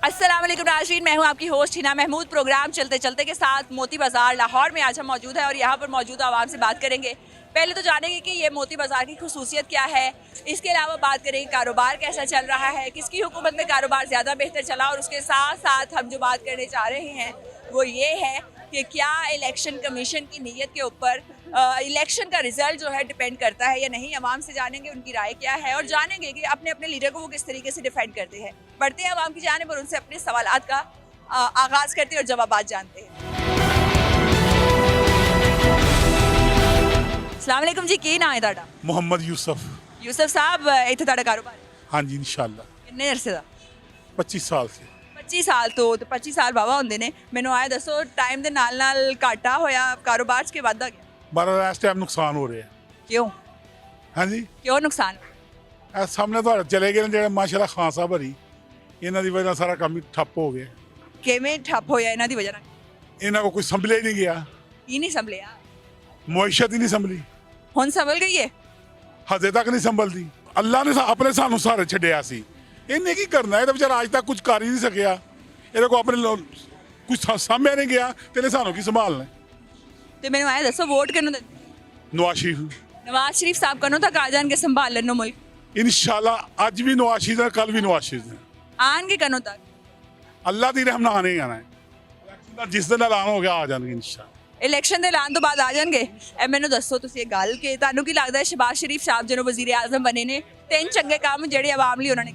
अस्सलाम वालेकुम नाज़रीन, मैं हूं आपकी होस्ट हिना महमूद। प्रोग्राम चलते चलते के साथ मोती बाज़ार लाहौर में आज हम मौजूद हैं और यहाँ पर मौजूद आवाम से बात करेंगे। पहले तो जानेंगे कि ये मोती बाज़ार की खुसूसियत क्या है, इसके अलावा बात करेंगे कारोबार कैसा चल रहा है, किसकी हुकूमत में कारोबार ज़्यादा बेहतर चला, और उसके साथ साथ हम जो बात करने जा रहे हैं वो ये है कि क्या इलेक्शन कमीशन की नीयत के ऊपर इलेक्शन का रिजल्ट जो है डिपेंड करता है या नहीं। अवाम से जानेंगे उनकी राय क्या है और जानेंगे कि अपने अपने लीडर को वो किस तरीके से डिफेंड करते हैं। बढ़ते हैं अवाम की जानिब और उनसे अपने सवालात का आगाज़ करते हैं और जवाबात जानते हैं। अस्सलाम वालेकुम जी, की नाम है तुहाडा? मुहम्मद यूसुफ। यूसुफ साहब, इत्थे तुहाडा कारोबार है? हाँ जी, इंशाल्लाह किन्ने अरसे दा? 25 साल से। 25 साल तो 25 साल वाहवा होंदे ने। मैनू आए दसो, टाइम दे नाल नाल घाटा होया कारोबार च के वाधा गया? बारा इस टाइम नुकसान हो ਰਿਹਾ ਹੈ। क्यों हाँ जी, क्यों नुकसान? ਇਹ ਸਾਹਮਣੇ ਤੁਹਾਡੇ ਚਲੇ ਗਏ ਨੇ ਜਿਹੜੇ ਮਾਸ਼ਾਅੱਲਾ ਖਾਨ ਸਾਹਿਬ ਹਰੀ, ਇਹਨਾਂ ਦੀ ਵਜ੍ਹਾ ਨਾਲ ਸਾਰਾ ਕੰਮ ਹੀ ਠੱਪ ਹੋ ਗਿਆ। ਕਿਵੇਂ ਠੱਪ ਹੋਇਆ ਇਹਨਾਂ ਦੀ ਵਜ੍ਹਾ ਨਾਲ? ਇਹਨਾਂ ਕੋ ਕੋਈ ਸੰਭਲਿਆ ਹੀ ਨਹੀਂ ਗਿਆ, ਕੀ ਨਹੀਂ ਸੰਭਲਿਆ? ਮੁਇਸ਼ਤ ਹੀ ਨਹੀਂ ਸੰਭਲੀ, ਹੁਣ ਸੰਭਲ ਗਈ ਹੈ? ਹਜੇ ਤੱਕ ਨਹੀਂ ਸੰਭਲਦੀ। ਅੱਲਾ ਨੇ ਆਪਣੇ ਸਾਨੂੰ ਸਾਰੇ ਛੱਡਿਆ ਸੀ, ਇਹਨੇ ਕੀ ਕਰਨਾ? ਇਹ ਤਾਂ ਵਿਚਾਰਾ ਅੱਜ ਤੱਕ ਕੁਝ ਕਰ ਹੀ ਨਹੀਂ ਸਕਿਆ। ਇਹਦੇ ਕੋ ਆਪਣੇ ਕੁਝ ਸਾਂਭਿਆ ਨਹੀਂ ਗਿਆ ਤੇ ਇਹਨੇ ਸਾਨੂੰ ਕੀ ਸੰਭਾਲਣਾ? ਤੇ ਮੈਨੂੰ ਐ ਦੱਸੋ, ਵੋਟ ਕਿਹਨੂੰ ਦਿੰਦੇ? ਨਵਾਜ਼ ਸ਼ਰੀਫ ਨਵਾਜ਼ ਸ਼ਰੀਫ ਸਾਹਿਬ ਕਦੋਂ ਤੱਕ ਆ ਜਾਣਗੇ ਸੰਭਾਲਣ ਨੂੰ ਮੁਲਕ? ਇਨਸ਼ਾਅੱਲਾ ਅੱਜ ਵੀ ਨਵਾਜ਼ ਸ਼ਰੀਫ ਦਾ, ਕੱਲ ਵੀ ਨਵਾਜ਼ ਸ਼ਰੀਫ ਦਾ। ਆਣਗੇ ਕਦੋਂ ਤੱਕ? ਅੱਲਾ ਦੀ ਰਹਿਮ ਨਾਲ ਆਣੇ ਆਣਾ ਹੈ। ਇਲੈਕਸ਼ਨ ਦਾ ਜਿਸ ਦਿਨ ਐਲਾਨ ਹੋ ਗਿਆ ਆ ਜਾਣਗੇ ਇਨਸ਼ਾਅੱਲਾ। ਇਲੈਕਸ਼ਨ ਦੇ ਐਲਾਨ ਤੋਂ ਬਾਅਦ ਆ ਜਾਣਗੇ। ਇਹ ਮੈਨੂੰ ਦੱਸੋ ਤੁਸੀਂ ਇਹ ਗੱਲ ਕਿ ਤੁਹਾਨੂੰ ਕੀ ਲੱਗਦਾ ਹੈ ਸ਼ਹਿਬਾਜ਼ ਸ਼ਰੀਫ ਸਾਹਿਬ ਜਦੋਂ ਵਜ਼ੀਰ ਆਜ਼ਮ ਬਣੇ ਨੇ, ਤਿੰਨ ਚੰਗੇ ਕੰਮ ਜਿਹੜੇ ਆਵਾਮ ਲਈ ਉਹਨਾਂ ਨੇ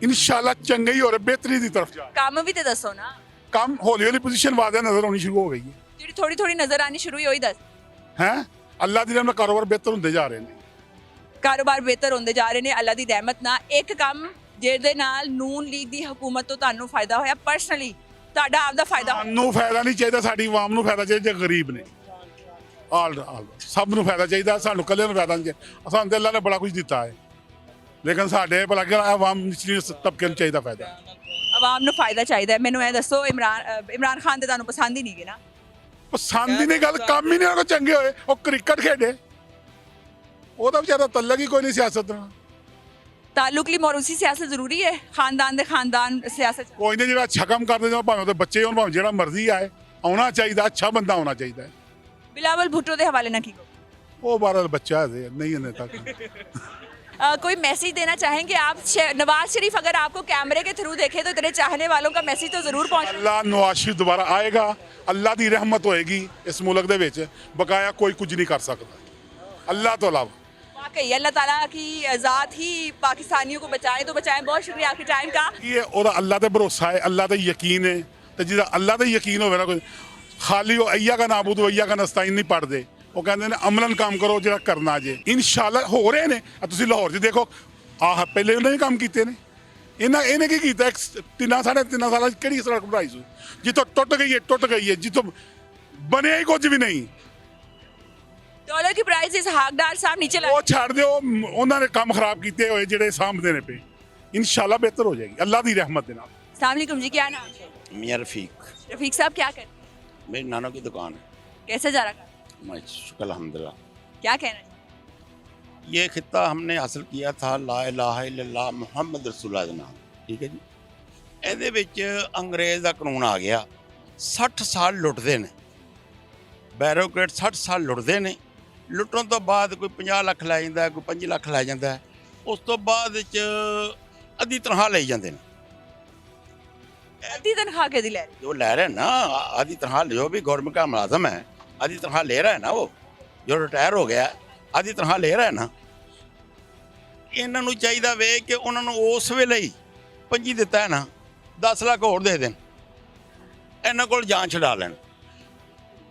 ਇਨਸ਼ਾਅੱਲਾ ਚੰਗੇ ਹੀ ਹੋ ਰਹੇ, ਬਿਹਤਰੀ ਦੀ ਤਰਫ ਜਾ ਰਹੇ। ਕੰਮ ਵੀ ਤੇ ਦੱਸੋ ਨਾ। ਕੰਮ ਹੌਲੀ ਹੌਲੀ ਪੋਜੀਸ਼ਨ ਵਾਦਿਆ ਨਜ਼ਰ ਆਉਣੀ ਸ਼ੁਰੂ ਹੋ ਗਈ ਹੈ। ਜਿਹੜੀ ਥੋੜੀ ਥੋੜੀ ਨਜ਼ਰ ਆਣੀ ਸ਼ੁਰੂ ਹੋਈ, ਉਹੀ ਦੱਸ। ਹੈ ਅੱਲਾ ਦੀ ਰਹਿਮਤ ਨਾਲ ਕਾਰੋਬਾਰ ਬਿਹਤਰ ਹੁੰਦੇ ਜਾ ਰਹੇ ਨੇ। ਕਾਰੋਬਾਰ ਬਿਹਤਰ ਹੁੰਦੇ ਜਾ ਰਹੇ ਨੇ ਅੱਲਾ ਦੀ ਰਹਿਮਤ ਨਾਲ। ਇੱਕ ਕੰਮ ਜਿਹਦੇ ਨਾਲ ਨੂਨ ਲੀਗ ਦੀ ਹਕੂਮਤ ਤੋਂ ਤੁਹਾਨੂੰ ਫਾਇਦਾ ਹੋਇਆ, ਪਰਸਨਲੀ ਤੁਹਾਡਾ ਆਪਦਾ ਫਾਇਦਾ ਹੋਇਆ? ਸਾਨੂੰ ਫਾਇਦਾ ਨਹੀਂ ਚਾਹੀਦਾ, ਸਾਡੀ ਆਵਾਮ ਨੂੰ ਫਾਇਦਾ ਚਾਹੀਦਾ, ਜਿਹੜੇ ਗਰੀਬ ਨੇ ਆਲ ਸਭ ਨੂੰ ਫਾਇਦਾ ਚਾਹੀਦਾ, ਸਾਨੂੰ ਇਕੱਲੇ ਨੂੰ ਫਾਇਦਾ ਨਹੀਂ ਚਾਹੀਦਾ। ਸਾਨੂੰ ਤਾਂ ਅੱਲਾ ਨੇ ਬੜਾ ਕੁਝ ਦਿੱਤਾ ਹੈ, ਲੇਕਿਨ ਸਾਡੇ ਭਲਾ ਕਿ ਆਵਾਮ ਨਿਚਲੀ ਤਬਕੇ ਨੂੰ ਚਾਹੀਦਾ ਫਾਇਦਾ। ਆਵਾਮ ਨੂੰ ਫਾਇਦਾ ਚਾਹੀਦਾ ਹੈ। ਮੈਨੂੰ ਇਹ ਦੱਸੋ, ਇਮਰਾਨ ਖਾਨ ਤੇ ਤੁਹਾਨੂੰ ਪਸੰਦ ਹੀ ਨਹੀਂ ਗੇ ਨਾ? ਪਸੰਦ ਹੀ ਨਹੀਂ ਗੱਲ, ਕੰਮ ਹੀ ਨਹੀਂ ਉਹਨਾਂ ਕੋ ਚੰਗੇ ਹੋਏ। ਉਹ ਕ੍ਰਿਕਟ ਖੇਡੇ, ਉਹਦਾ ਵਿਚਾਰਾ ਤਲਕ ਹੀ ਕੋਈ ਨਹੀਂ ਸਿਆਸਤ ਨਾਲ। ਤਾਲੁਕ ਲਈ ਮੌਰੂਸੀ ਸਿਆਸਤ ਜ਼ਰੂਰੀ ਹੈ? ਖਾਨਦਾਨ ਦੇ ਖਾਨਦਾਨ ਸਿਆਸਤ ਕੋਈ ਨਹੀਂ, ਜਿਹੜਾ ਅੱਛਾ ਕੰਮ ਕਰਦੇ ਨੇ ਭਾਵੇਂ ਉਹਦੇ ਬੱਚੇ ਹੋਣ, ਭਾਵੇਂ ਜਿਹੜਾ ਮਰਜ਼ੀ ਆਏ, ਆਉਣਾ ਚਾਹੀਦਾ, ਅੱਛਾ ਬੰਦਾ ਹੋਣਾ ਚਾਹੀਦਾ ਹੈ। ਬਿਲਾਵਲ ਭੁੱਟੋ ਦੇ ਹਵਾਲੇ ਨਾਲ ਕੀ ਕਹੋ? ਉਹ 12 ਬੱਚਾ ਹੈ ਨਹੀਂ ਇਹਨੇ ਤੱਕ। कोई मैसेज देना चाहेंगे आप? नवाज शरीफ अगर आपको कैमरे के थ्रू देखे तो तेरे चाहने वालों का मैसेज तो जरूर पहुंचे। अल्लाह नवाज शरीफ दोबारा आएगा, अल्लाह की रहमत होएगी इस मुल्क दे विच, बकाया कोई कुछ नहीं कर सकता अल्लाह तो अलावा। वाकई अल्लाह ताला की ज़ात ही पाकिस्तानियों को बचाए तो बचाए। बहुत शुक्रिया आपके टाइम का। ये और अल्लाह ते भरोसा है, अल्लाह ते यकीन है, तो जिदा अल्लाह ते यकीन होवे ना, कोई खाली वो अय्या का नाबूद अय्या का नस्ताइन नहीं पढ़ते। ਉਹ ਕਹਿੰਦੇ ਨੇ ਅਮਲਨ ਕੰਮ ਕਰੋ ਜਿਹੜਾ ਕਰਨਾ ਜੇ। ਇਨਸ਼ਾਅੱਲਾ ਹੋ ਰਹੇ ਨੇ। ਤੁਸੀਂ ਲਾਹੌਰ 'ਚ ਦੇਖੋ, ਆਹ ਪਹਿਲੇ ਉਹਨਾਂ ਨੇ ਕੰਮ ਕੀਤੇ ਨੇ। ਇਹਨੇ ਕੀ ਕੀਤਾ? 3 ਸਾਢੇ 3 ਸਾਲਾਂ 'ਚ ਕਿਹੜੀ ਸੜਕ ਬਣਾਈ ਸੀ ਜਿੱਥੋਂ ਟੁੱਟ ਗਈ ਹੈ, ਜਿੱਥੋਂ ਬਣਿਆ ਹੀ ਕੁਝ ਵੀ ਨਹੀਂ। डॉलर की प्राइसेस हकदार साहब नीचे ला। ਉਹ ਛੱਡ ਦਿਓ, ਉਹਨਾਂ ਨੇ ਕੰਮ ਖਰਾਬ ਕੀਤੇ ਹੋਏ ਜਿਹੜੇ ਸਾਂਭਦੇ ਨੇ ਪਏ। ਇਨਸ਼ਾਅੱਲਾ ਬਿਹਤਰ ਹੋ ਜਾਏਗੀ ਅੱਲਾ ਦੀ ਰਹਿਮਤ ਦੇ ਨਾਲ। अस्सलाम वालेकुम जी, क्या नाम है? मियाँ रफ़ीक। रफीक साहब क्या करते हैं? मेरी नानों की दुकान है। कैसे जा रहा? मैं शुक्र अल्हम्दुलिल्लाह। क्या कहना चाहिए? ये खिता हमने हासिल किया था ला इलाहा इल्लल्लाह मुहम्मद रसूलुल्लाह ਦੇ ਨਾਮ, ਠੀਕ ਹੈ ਜੀ। ਇਹਦੇ ਵਿੱਚ ਅੰਗਰੇਜ਼ ਦਾ ਕਾਨੂੰਨ ਆ ਗਿਆ। 60 ਸਾਲ ਲੁੱਟਦੇ ਨੇ ਬੈਰੋਕਰੇਟ, 60 ਸਾਲ ਲੁੱਟਦੇ ਨੇ। ਲੁੱਟਣ ਤੋਂ ਬਾਅਦ ਕੋਈ 50 ਲੱਖ ਲੈ ਜਾਂਦਾ, ਕੋਈ 5 ਲੱਖ ਲੈ ਜਾਂਦਾ। ਉਸ ਤੋਂ ਬਾਅਦ ਵਿੱਚ ਅੱਧੀ ਤਨਖਾਹ ਲਈ ਜਾਂਦੇ ਨੇ। अद्धी तनख्वाह के दिल जो ले रहे हैं ना आधी तनख्वाह, जो भी गवर्नमेंट का मुलाजम है आधी तनख्वाह ले रहा है ना, वो जो रिटायर हो गया आधी तनख्वाह ले रहा है ना। ਇਹਨਾਂ ਨੂੰ ਚਾਹੀਦਾ ਵੇ ਕਿ ਉਹਨਾਂ ਨੂੰ ਉਸ ਵੇਲੇ ਹੀ ਪੰਜੀ ਦਿੱਤਾ ਹੈ ਨਾ, 10 ਲੱਖ ਹੋਰ ਦੇ ਦੇਣ, ਇਹਨਾਂ ਕੋਲ ਜਾਨ ਛਡਾ ਲੈਣ।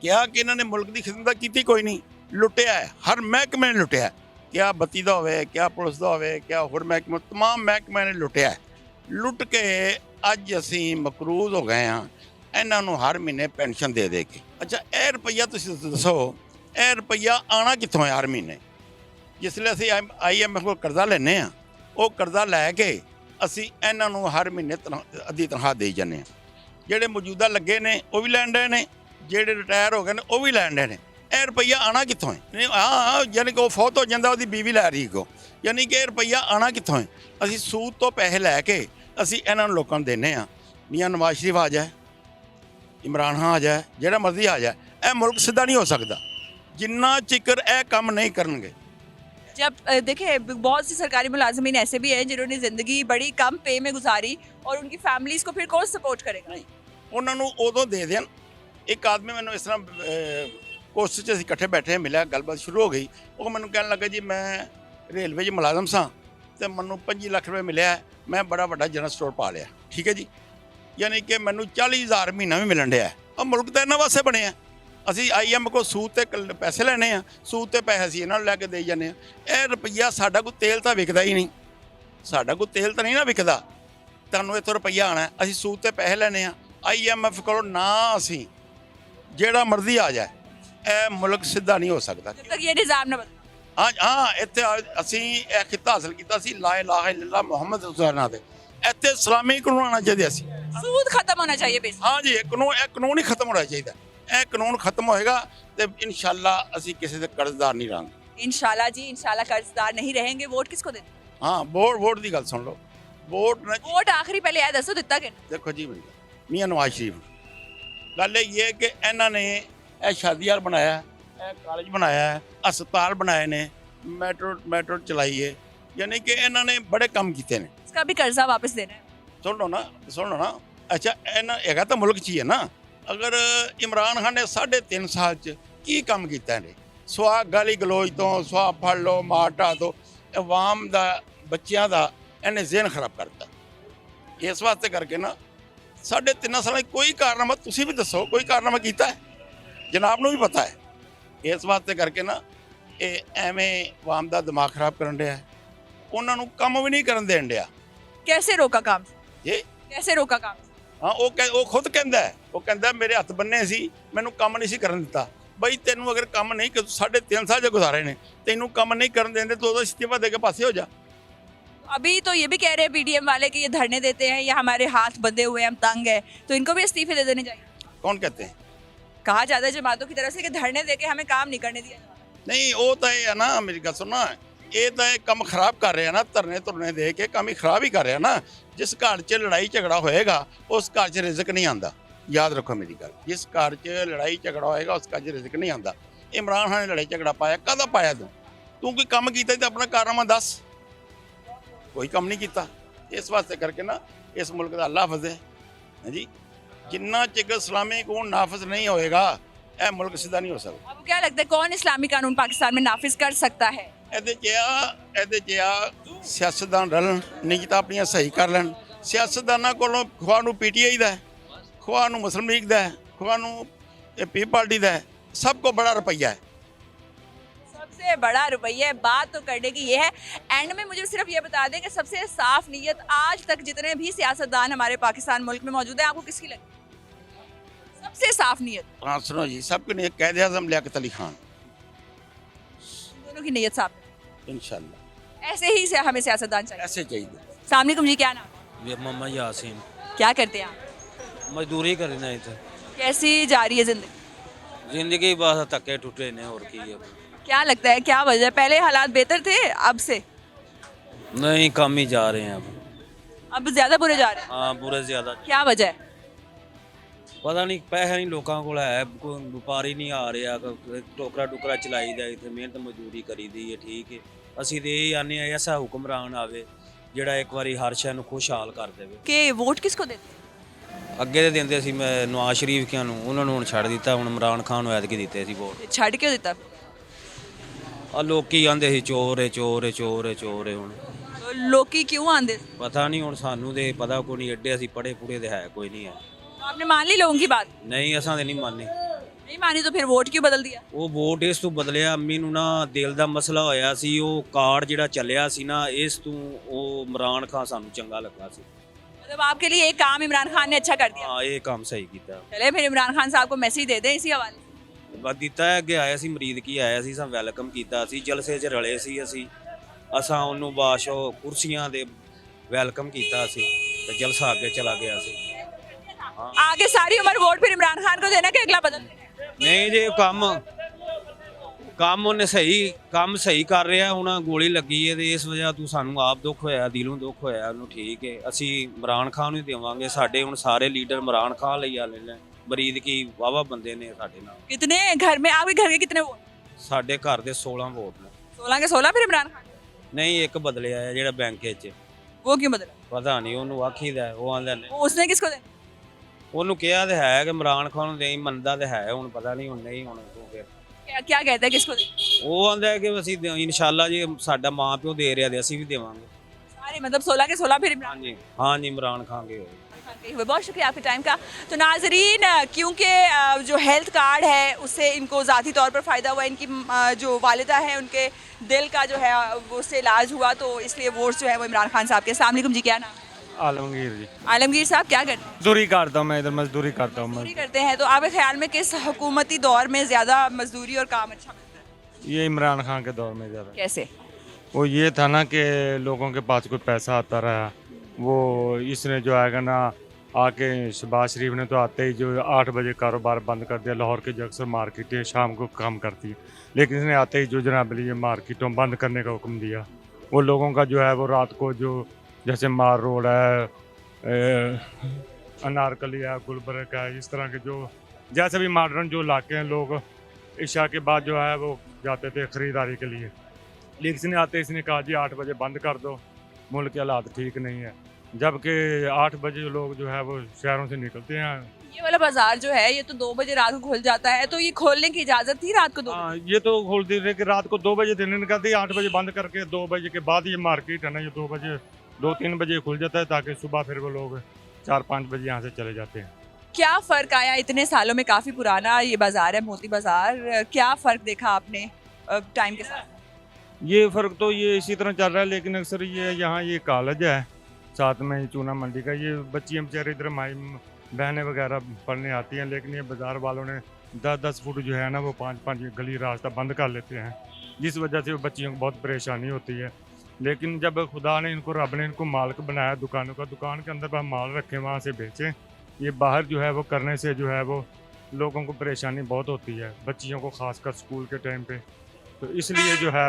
ਕਿਹਾ ਕਿ ਇਹਨਾਂ ਨੇ ਮੁਲਕ ਦੀ ਖਿਦਮਤ ਕੀਤੀ ਕੋਈ ਨਹੀਂ, ਲੁੱਟਿਆ ਹੈ। ਹਰ ਮਹਿਕਮੇ ਨੇ ਲੁੱਟਿਆ, ਕਿਆ ਬੱਤੀ ਦਾ ਹੋਵੇ, ਕਿਆ ਪੁਲਿਸ ਦਾ ਹੋਵੇ, ਕਿਆ ਹੋਰ ਮਹਿਕਮੇ, ਤਮਾਮ ਮਹਿਕਮਿਆਂ ਨੇ ਲੁੱਟਿਆ। ਲੁੱਟ ਕੇ ਅੱਜ ਅਸੀਂ ਮਕਰੂਜ਼ ਹੋ ਗਏ ਹਾਂ ਇਹਨਾਂ ਨੂੰ ਹਰ ਮਹੀਨੇ ਪੈਨਸ਼ਨ ਦੇ ਦੇ ਕੇ। ਅੱਛਾ, ਇਹ ਰੁਪਈਆ ਤੁਸੀਂ ਦੱਸੋ, ਇਹ ਰੁਪਈਆ ਆਉਣਾ ਕਿੱਥੋਂ ਹੈ? ਹਰ ਮਹੀਨੇ ਜਿਸ ਵੇਲੇ ਅਸੀਂ IMF ਕੋਲ ਕਰਜ਼ਾ ਲੈਂਦੇ ਹਾਂ, ਉਹ ਕਰਜ਼ਾ ਲੈ ਕੇ ਅਸੀਂ ਇਹਨਾਂ ਨੂੰ ਹਰ ਮਹੀਨੇ ਅੱਧੀ ਤਨਖਾਹ ਦੇਈ ਜਾਂਦੇ ਹਾਂ। ਜਿਹੜੇ ਮੌਜੂਦਾ ਲੱਗੇ ਨੇ ਉਹ ਵੀ ਲੈਣ ਰਹੇ ਨੇ, ਜਿਹੜੇ ਰਿਟਾਇਰ ਹੋ ਗਏ ਨੇ ਉਹ ਵੀ ਲੈਣ ਰਹੇ ਨੇ। ਇਹ ਰੁਪਈਆ ਆਉਣਾ ਕਿੱਥੋਂ ਹੈ? ਹਾਂ, ਯਾਨੀ ਕਿ ਉਹ ਫੌਤ ਹੋ ਜਾਂਦਾ, ਉਹਦੀ ਬੀਵੀ ਲੈ ਰਹੀ ਕੋ, ਯਾਨੀ ਕਿ ਇਹ ਰੁਪਈਆ ਆਉਣਾ ਕਿੱਥੋਂ ਹੈ? ਅਸੀਂ ਸੂਦ ਤੋਂ ਪੈਸੇ ਲੈ ਕੇ ਅਸੀਂ ਇਹਨਾਂ ਨੂੰ ਲੋਕਾਂ ਨੂੰ ਦਿੰਦੇ ਆ। ਮੀਆਂ ਨਵਾਜ਼ ਸ਼ਰੀਫ ਆ ਜਾਏ, ਇਮਰਾਨ ਖਾਨ ਆ ਜਾਏ, ਜਿਹੜਾ ਮਰਜ਼ੀ ਆ ਜਾਏ, ਇਹ ਮੁਲਕ ਸਿੱਧਾ ਨਹੀਂ ਹੋ ਸਕਦਾ ਜਿੰਨਾ ਚਿਕਰ ਇਹ ਕੰਮ नहीं ਕਰਨਗੇ। जब देखिए बहुत सी सरकारी मुलाजमीन ऐसे भी हैं जिन्होंने ज़िंदगी बड़ी कम पे में गुजारी और उनकी फैमिलीज़ को फिर कौन सपोर्ट करेगा? ਨਹੀਂ ਉਹਨਾਂ ਨੂੰ ਉਦੋਂ ਦੇ ਦੇਣ। ਇੱਕ ਆਦਮੀ ਮੈਨੂੰ ਇਸ ਤਰ੍ਹਾਂ ਕੋਸ਼ਿਸ਼ 'ਚ ਅਸੀਂ ਇਕੱਠੇ ਬੈਠੇ ਮਿਲਿਆ, ਗੱਲਬਾਤ ਸ਼ੁਰੂ ਹੋ ਗਈ। ਉਹ ਮੈਨੂੰ ਕਹਿਣ ਲੱਗਾ ਜੀ ਮੈਂ ਰੇਲਵੇ 'ਚ ਮੁਲਾਜ਼ਮ ਸਾਂ ਤੇ ਮੈਨੂੰ 25 ਲੱਖ ਰੁਪਏ ਮਿਲਿਆ, ਮੈਂ ਬੜਾ ਵੱਡਾ ਜਨਰਲ ਸਟੋਰ ਪਾ ਲਿਆ। ਠੀਕ ਹੈ ਜੀ, ਯਾਨੀ ਕਿ ਮੈਨੂੰ 40,000 ਮਹੀਨਾ ਵੀ ਮਿਲਣ ਡਿਆ। ਉਹ ਮੁਲਕ ਤਾਂ ਇਹਨਾਂ ਵਾਸਤੇ ਬਣਿਆ। ਅਸੀਂ IM ਕੋਲ ਸੂਦ ਤੇ ਪੈਸੇ ਲੈਣੇ ਆ, ਸੂਦ ਤੇ ਪੈਸੇ ਅਸੀਂ ਇਹਨਾਂ ਨੂੰ ਲੈ ਕੇ ਦੇਈ ਜਾਂਦੇ ਆ। ਇਹ ਰੁਪਈਆ ਸਾਡਾ ਕੋਈ ਤੇਲ ਤਾਂ ਵਿਕਦਾ ਹੀ ਨਹੀਂ, ਸਾਡਾ ਕੋਈ ਤੇਲ ਤਾਂ ਨਹੀਂ ਨਾ ਵਿਕਦਾ। ਤੁਹਾਨੂੰ ਇੱਥੋਂ ਰੁਪਈਆ ਆਣਾ, ਅਸੀਂ ਸੂਦ ਤੇ ਪੈਸੇ ਲੈਣੇ ਆ। IMF ਕੋਲੋਂ ਨਾ ਅਸੀਂ ਜਿਹੜਾ ਮਰਜ਼ੀ ਆ ਜਾਏ, ਇਹ ਮੁਲਕ ਸਿੱਧਾ ਨਹੀਂ ਹੋ ਸਕਦਾ। जब तक ये निज़ाम न बदले। ਹਾਂ ਇੱਥੇ ਅਸੀਂ ਇਹ ਖਿੱਤਾ ਹਾਸਲ ਕੀਤਾ ਸੀ ਲਾ ਇਲਾਹਾ ਇल्लल्लाह ਮੁਹੰਮਦ ਰਸੂਲullah ਦੇ। ਇੱਥੇ ਇਸਲਾਮੀ ਕਾਨੂੰਨ ਆਉਣਾ ਚਾਹੀਦਾ ਸੀ। सूद खत्म होना चाहिए बेसिक। ਹਾਂ ਜੀ, ਇਹ ਕਾਨੂੰਨ ਹੀ ਖਤਮ ਹੋਣਾ ਚਾਹੀਦਾ। ਇਹ ਕਾਨੂੰਨ ਖਤਮ ਹੋਏਗਾ ਤੇ ਇਨਸ਼ਾਅੱਲਾ ਅਸੀਂ ਕਿਸੇ ਦੇ ਕਰਜ਼ਦਾਰ ਨਹੀਂ ਰਹਾਂਗੇ। इंशाल्लाह जी, इंशाल्लाह कर्जदार नहीं रहेंगे। वोट किसको देते? ਹਾਂ ਵੋਟ ਦੀ ਗੱਲ ਸੁਣ ਲਓ। ਵੋਟ ਨਾ वोट आखिरी पहले है दसो दिता कि ਦੇਖੋ ਜੀ ਮੀਆਂ ਨਵਾਜ਼ ਸ਼ਰੀਫ, ਗੱਲ ਇਹ ਹੈ ਕਿ ਇਹਨਾਂ ਨੇ ਇਹ ਸ਼ਾਦੀਹਾਲ ਬਣਾਇਆ, ਇਹ ਕਾਲਜ ਬਣਾਇਆ, ਹਸਪਤਾਲ ਬਣਾਏ ਨੇ, ਮੈਟਰੋ ਚਲਾਈ ਹੈ, ਯਾਨੀ ਕਿ ਇਹਨਾਂ ਨੇ ਬੜੇ ਕੰਮ ਕੀਤੇ ਨੇ। इसका भी कर्जा वापस देना है। ਸੁਣ ਲਓ ਨਾ। ਅੱਛਾ ਇਹਨਾਂ ਹੈਗਾ ਤਾਂ ਮੁਲਕ 'ਚ ਹੀ ਹੈ ਨਾ। ਅਗਰ ਇਮਰਾਨ ਖਾਨ ਨੇ 3.5 ਸਾਲ 'ਚ ਕੀ ਕੰਮ ਕੀਤਾ ਨੇ? ਸਵਾ ਗਾਲੀ ਗਲੋਚ ਤੋਂ, ਸਵਾ ਫੜ ਲਓ, ਮਾਰ ਢਾਹ ਤੋਂ, ਆਵਾਮ ਦਾ ਬੱਚਿਆਂ ਦਾ ਇਹਨੇ ਜ਼ਿਹਨ ਖਰਾਬ ਕਰਤਾ। ਇਸ ਵਾਸਤੇ ਕਰਕੇ ਨਾ 3.5 ਸਾਲਾਂ 'ਚ ਕੋਈ ਕਾਰਨਾਮਾ ਤੁਸੀਂ ਵੀ ਦੱਸੋ, ਕੋਈ ਕਾਰਨਾਮਾ ਕੀਤਾ ਹੈ? ਜਨਾਬ ਨੂੰ ਵੀ ਪਤਾ ਹੈ। ਇਸ ਵਾਸਤੇ ਕਰਕੇ ਨਾ ਇਹ ਐਵੇਂ ਆਵਾਮ ਦਾ ਦਿਮਾਗ ਖਰਾਬ ਕਰਨ ਡਿਆ, ਉਹਨਾਂ ਨੂੰ ਕੰਮ ਵੀ ਨਹੀਂ ਕਰਨ ਦੇਣ ਡਿਆ। कैसे रोका काम? ਜੀ कैसे रोका काम? ਹਾਂ ਉਹ ਖੁਦ ਕਹਿੰਦਾ ਹੈ, ਉਹ ਕਹਿੰਦਾ ਮੇਰੇ ਹੱਥ ਬੰਨੇ ਸੀ, ਮੈਨੂੰ ਕੰਮ ਨਹੀਂ ਸੀ ਕਰਨ ਦਿੱਤਾ। ਬਈ ਤੈਨੂੰ ਅਗਰ ਕੰਮ ਨਹੀਂ, ਕਿ 3.5 ਸਾਲ ਜੇ ਗੁਜ਼ਾਰੇ ਨੇ, ਤੈਨੂੰ ਕੰਮ ਨਹੀਂ ਕਰਨ ਦਿੰਦੇ तो ਉਹਦਾ ਇਸਤੀਫਾ ਦੇ ਕੇ ਪਾਸੇ ਹੋ ਜਾ। अभी तो ये भी कह रहे हैं PDM वाले कि ये धरने देते हैं या हमारे हाथ बंधे हुए हैं, हम तंग है, तो इनको भी इस्तीफे दे देने चाहिए। कौन कहते हैं? कहा जाता है जमातों की तरफ से कि धरने देके हमें काम नहीं करने दिया जा रहा। नहीं वो तो ये है ना, मेरी गल सुनना, ये तो कम खराब कर रहे हैं ना, धरने धुरने दे के काम ही खराब ही कर रहे हैं ना। जिस घर च लड़ाई झगड़ा होएगा उस घर च रिजक नहीं आता। याद रखो मेरी गल, जिस घर च लड़ाई झगड़ा होएगा उस घर च रिजक नहीं आता। इमरान खान ने लड़ाई झगड़ा पाया, काहदा पाया? तू कोई काम किया तो अपना कारनामा दस। कोई काम नहीं किया। इस वास्ते करके ना इस मुल्क का लाफज है जी, जिन्ना चिकर इस्लामी कानून नाफिज नहीं होएगा यह मुल्क सीधा नहीं हो सकता। आपको क्या लगता है कौन इस्लामी कानून पाकिस्तान में नाफिज कर सकता है? ਇਹਦੇ 'ਚ ਆ ਸਿਆਸਤਦਾਨ ਰਲਣ, ਨਹੀਂ ਤਾਂ ਆਪਣੀਆਂ ਸਹੀ ਕਰ ਲੈਣ। ਸਿਆਸਤਦਾਨਾਂ ਕੋਲੋਂ ਖੁਆ ਨੂੰ PTI ਦਾ, ਖੁਆ ਨੂੰ ਮੁਸਲਿਮ ਲੀਗ ਦਾ, ਖੁਆ ਨੂੰ ਪੀ ਪਾਰਟੀ ਦਾ, ਸਭ ਕੋ ਬੜਾ ਰੁਪਈਆ है। सबसे बड़ा रुपया है। बात तो करने की ये है। एंड में मुझे सिर्फ ये बता दें कि सबसे साफ नीयत आज तक जितने भी सियासतदान हमारे पाकिस्तान मुल्क में मौजूद है, आपको किसकी लगती है सबसे साफ नीयत? हाँ सुनो जी, सबके लिए कैद आज़म लियाकत अली खान, दोनों की नीयत साफ है। इंशाल्लाह ऐसे ही से हमें सियासतदान चाहिए। ऐसे चाहिए। अस्सलाम वालेकुम जी, क्या नाम है? मोहम्मद यासीन। क्या करते हैं आप? मजदूरी करना इधर। कैसी जा रही है जिंदगी? जिंदगी बस धक्के टूटे ने और की है। क्या लगता है क्या वजह है? पहले हालात बेहतर थे अब से? नहीं कम ही जा रहे हैं अब ज्यादा बुरे जा रहे हैं। हाँ बुरे ज्यादा। क्या वजह है? पता नहीं पैसा नहीं लोगों को है, कोई व्यापारी नहीं आ रहा, टोकरा टुकरा चलाई दा, इतने मेहनत मजदूरी करी दी है। ठीक है, ਅਸੀਂ ਤੇ ਇਹ ਆਨੇ ਆ ਐਸਾ ਹੁਕਮਰਾਨ ਆਵੇ ਜਿਹੜਾ ਇੱਕ ਵਾਰੀ ਹਰ ਸ਼ੈ ਨੂੰ ਖੁਸ਼ਹਾਲ ਕਰ ਦੇਵੇ। कि वोट किसको देते हैं? ਅੱਗੇ ਤੇ ਦਿੰਦੇ ਸੀ ਮੈਂ ਨਵਾਜ਼ ਸ਼ਰੀਫ ਕਿਆਂ ਨੂੰ, ਉਹਨਾਂ ਨੂੰ ਹੁਣ ਛੱਡ ਦਿੱਤਾ, ਹੁਣ ਇਮਰਾਨ ਖਾਨ ਨੂੰ ਐਤਕੀ ਦਿੱਤੇ ਸੀ ਵੋਟ। छड़ क्यों देता? ਆ ਲੋਕੀ ਆਂਦੇ ਸੀ ਚੋਰ ਏ ਚੋਰ ਏ ਚੋਰ ਏ ਚੋਰ ਏ। ਹੁਣ तो लोकी क्यों आंदे? ਪਤਾ ਨਹੀਂ, ਹੁਣ ਸਾਨੂੰ ਤੇ ਪਤਾ ਕੋਈ ਨਹੀਂ, ਐਡੇ ਅਸੀਂ ਪੜੇ ਪੁੜੇ ਦੇ ਹੈ ਕੋਈ ਨਹੀਂ ਹੈ। तो आपने मान ली लोगों की बात? ਨਹੀਂ ਅਸਾਂ ਤੇ ਨਹੀਂ ਮੰਨੇ। नहीं मानी तो फिर वोट क्यों बदल दिया? ਉਹ ਵੋਟ ਇਸ ਤੋਂ ਬਦਲਿਆ, ਅੰਮੀ ਨੂੰ ਨਾ ਦਿਲ ਦਾ ਮਸਲਾ ਹੋਇਆ ਸੀ, ਉਹ ਕਾਰਡ ਜਿਹੜਾ ਚੱਲਿਆ ਸੀ ਨਾ ਇਸ ਤੋਂ, ਉਹ ਇਮਰਾਨ ਖਾਨ ਸਾਨੂੰ ਚੰਗਾ ਲੱਗਾ ਸੀ। मतलब आपके लिए एक काम इमरान खान ने अच्छा कर दिया। ਹਾਂ ਇਹ ਕੰਮ ਸਹੀ ਕੀਤਾ। चले फिर इमरान खान साहब को मैसेज दे दें इसी हवाले से। ਬਸ ਦਿੱਤਾ ਹੈ, ਅੱਗੇ ਆਇਆ ਸੀ ਮਰੀਦ ਕੀ ਆਇਆ ਸੀ, ਸਾਨੂੰ ਵੈਲਕਮ ਕੀਤਾ ਸੀ, ਜਲਸੇ 'ਚ ਰਲੇ ਸੀ ਅਸੀਂ, ਅਸਾਂ ਉਹਨੂੰ ਬਾਸ਼ੋ ਕੁਰਸੀਆਂ ਦੇ ਵੈਲਕਮ ਕੀਤਾ ਸੀ ਤੇ ਜਲਸਾ ਅੱਗੇ ਚਲਾ ਗਿਆ ਸੀ। आगे सारी उम्र वोट फिर इमरान खान को देना कि अगला बदल देना? ਨਹੀਂ ਜੇ ਉਹਨੇ ਕੰਮ ਸਹੀ ਕਰ ਰਿਹਾ। ਹੁਣ ਗੋਲੀ ਲੱਗੀ ਹੈ ਤੇ ਇਸ ਵਜ੍ਹਾ ਤੋਂ ਸਾਨੂੰ ਆਪ ਦੁੱਖ ਹੋਇਆ, ਦਿਲੋਂ ਦੁੱਖ ਹੋਇਆ ਉਹਨੂੰ। ਠੀਕ ਹੈ, ਅਸੀਂ ਇਮਰਾਨ ਖਾਨ ਨੂੰ ਦੇਵਾਂਗੇ। ਸਾਡੇ ਹੁਣ ਸਾਰੇ ਲੀਡਰ ਇਮਰਾਨ ਖਾਨ ਲਈ ਆਲੇ ਨੇ। ਬਰੀਦ ਕੀ ਵਾਵਾ ਬੰਦੇ ਨੇ ਸਾਡੇ ਨਾਲ। कितने घर में आपके घर के कितने वोट? ਸਾਡੇ ਘਰ ਦੇ 16 ਵੋਟ ਨੇ। 16 के 16 फिर इमरान खान? ਨਹੀਂ, ਇੱਕ ਬਦਲਿਆ ਹੈ ਜਿਹੜਾ ਬੈਂਕ 'ਚ। वो क्यों बदला? ਪਤਾ ਨਹੀਂ, ਉਹਨੂੰ ਆਖੀਦਾ, ਉਹ ਆਂਦਾ ਨੇ। वो उसने किसको दे? ਉਹਨੂੰ ਕਿਹਾ ਤੇ ਹੈ ਕਿ ਇਮਰਾਨ ਖਾਨ ਨੂੰ ਦੇਈ, ਮੰਨਦਾ ਤੇ ਹੈ। ਹੁਣ ਪਤਾ ਨਹੀਂ, ਹੁਣ ਨਹੀਂ, ਹੁਣ ਉਹ ਫਿਰ क्या कहता है किसको दे? ਉਹ ਆਂਦਾ ਹੈ ਕਿ ਅਸੀਂ ਇਨਸ਼ਾਅੱਲਾ ਜੀ ਸਾਡਾ ਮਾਂ ਪਿਓ ਦੇ ਰਿਹਾ ਤੇ ਅਸੀਂ ਵੀ ਦੇਵਾਂਗੇ। सारे मतलब 16 के 16 फिर इमरान ਹਾਂਜੀ ਹਾਂਜੀ, इमरान खान के होए। खान के हुए। बहुत शुक्रिया आपके टाइम का। तो नाजरीन, क्योंकि जो हेल्थ कार्ड है उससे इनको ज़ाती तौर पर फ़ायदा हुआ, इनकी जो वालिदा है उनके दिल का जो है उससे इलाज हुआ, तो इसलिए वोट्स जो है वो इमरान खान साहब के। अस्सलाम वालेकुम जी, क्या नाम? आलमगीर जी। आलमगीर साहब क्या करते हैं? मजदूरी करता हूँ मैं, इधर मजदूरी करता हूँ मैं। मजदूरी करते हैं। तो आपके ख्याल में किस हुकूमती दौर में ज़्यादा मजदूरी और काम अच्छा मिलता है? ये इमरान खान के दौर में ज़्यादा कैसे? वो ये था ना कि लोगों के पास कोई पैसा आता रहा, वो इसने जो आएगा ना आके शहबाज शरीफ ने तो आते ही जो 8 बजे कारोबार बंद कर दिया। लाहौर की जो अक्सर मार्केट है शाम को काम करती है, लेकिन इसने आते ही जो जनाब ये मार्केटों बंद करने का हुक्म दिया। वो लोगों का जो है वो रात को जो जैसे मार रोड है, अनारकली है, गुलबर्ग है, इस तरह के जो जैसे भी मॉडर्न जो इलाके हैं, लोग इशा के बाद जो है वो जाते थे ख़रीदारी के लिए। लेकिन इसने आते इसने कहा जी 8 बजे बंद कर दो, मुल्क के हालात ठीक नहीं है। जबकि 8 बजे लोग जो है वो शहरों से निकलते हैं। ये वाला बाजार जो है ये तो 2 बजे रात को खुल जाता है, तो ये खोलने की इजाज़त थी रात को 2 हाँ, ये तो खोल दे रहे कि रात को 2 बजे देने का दी, 8 बजे बंद करके 2 बजे के बाद ये मार्केट है ना, ये 2 बजे 2-3 बजे खुल जाता है, ताकि सुबह फिर वो लोग 4-5 बजे यहाँ से चले जाते हैं। क्या फ़र्क आया इतने सालों में? काफ़ी पुराना ये बाज़ार है, मोती बाज़ार। क्या फ़र्क देखा आपने टाइम के साथ? ये फ़र्क तो ये इसी तरह चल रहा है, लेकिन अक्सर ये यहाँ ये कॉलेज है साथ में चूना मंडी का, ये बच्चियाँ बेचारे इधर माई बहनें वगैरह पढ़ने आती हैं, लेकिन ये बाज़ार वालों ने 10-10 फुट जो है ना वो 5-5 गली रास्ता बंद कर लेते हैं, जिस वजह से वो बच्चियों को बहुत परेशानी होती है। लेकिन जब खुदा ने इनको, रब ने इनको मालिक बनाया दुकानों का, दुकान के अंदर हम माल रखें वहाँ से बेचें, ये बाहर जो है वो करने से जो है वो लोगों को परेशानी बहुत होती है, बच्चियों को खासकर स्कूल के टाइम पे। तो इसलिए जो है